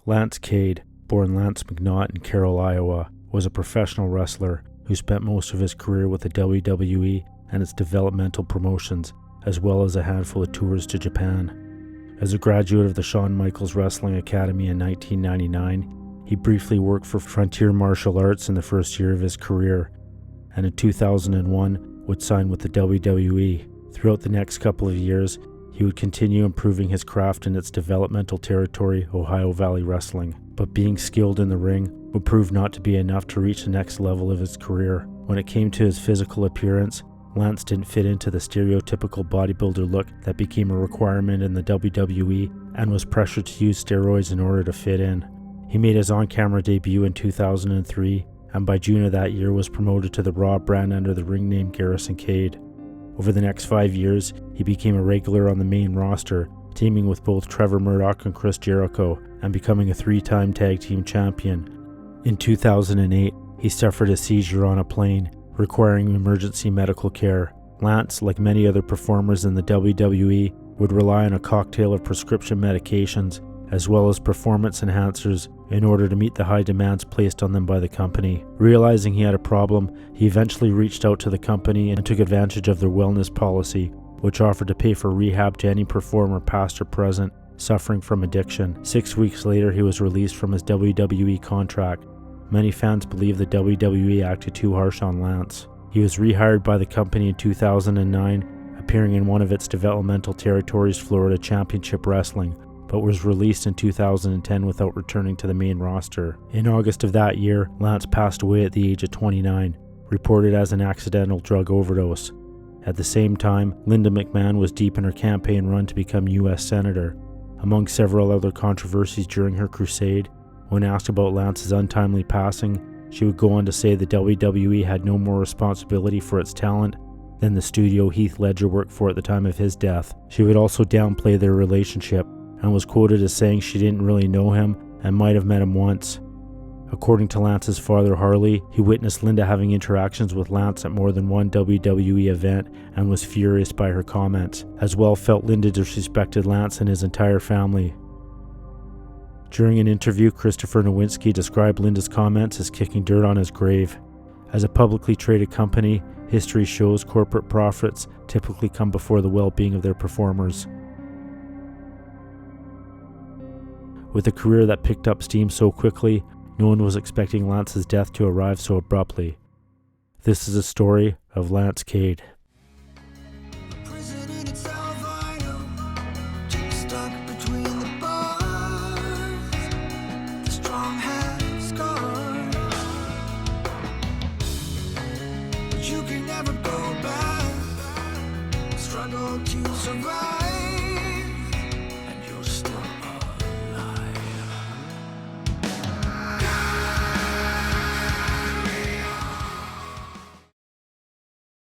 Lance Cade, born Lance McNaught in Carroll, Iowa, was a professional wrestler who spent most of his career with the WWE and its developmental promotions, as well as a handful of tours to Japan. As a graduate of the Shawn Michaels Wrestling Academy in 1999, he briefly worked for Frontier Martial Arts in the first year of his career, and in 2001 would sign with the WWE. Throughout the next couple of years, he would continue improving his craft in its developmental territory, Ohio Valley Wrestling, but being skilled in the ring would prove not to be enough to reach the next level of his career. When it came to his physical appearance, Lance didn't fit into the stereotypical bodybuilder look that became a requirement in the WWE and was pressured to use steroids in order to fit in. He made his on-camera debut in 2003, and by June of that year was promoted to the Raw brand under the ring name Garrison Cade. Over the next 5 years, he became a regular on the main roster, teaming with both Trevor Murdoch and Chris Jericho, and becoming a 3-time tag team champion. In 2008, he suffered a seizure on a plane, requiring emergency medical care. Lance, like many other performers in the WWE, would rely on a cocktail of prescription medications, as well as performance enhancers, in order to meet the high demands placed on them by the company. Realizing he had a problem, he eventually reached out to the company and took advantage of their wellness policy, which offered to pay for rehab to any performer past or present suffering from addiction. 6 weeks later, he was released from his WWE contract. Many fans believe the WWE acted too harsh on Lance. He was rehired by the company in 2009, appearing in one of its developmental territories, Florida Championship Wrestling, but was released in 2010 without returning to the main roster. In August of that year, Lance passed away at the age of 29, reported as an accidental drug overdose. At the same time, Linda McMahon was deep in her campaign run to become U.S. Senator. Among several other controversies during her crusade, when asked about Lance's untimely passing, she would go on to say the WWE had no more responsibility for its talent than the studio Heath Ledger worked for at the time of his death. She would also downplay their relationship, and was quoted as saying she didn't really know him and might have met him once. According to Lance's father Harley, he witnessed Linda having interactions with Lance at more than one WWE event and was furious by her comments, as well felt Linda disrespected Lance and his entire family. During an interview, Christopher Nowinski described Linda's comments as kicking dirt on his grave. As a publicly traded company, history shows corporate profits typically come before the well-being of their performers. With a career that picked up steam so quickly, no one was expecting Lance's death to arrive so abruptly. This is a story of Lance Cade. You can never go back, struggle to survive.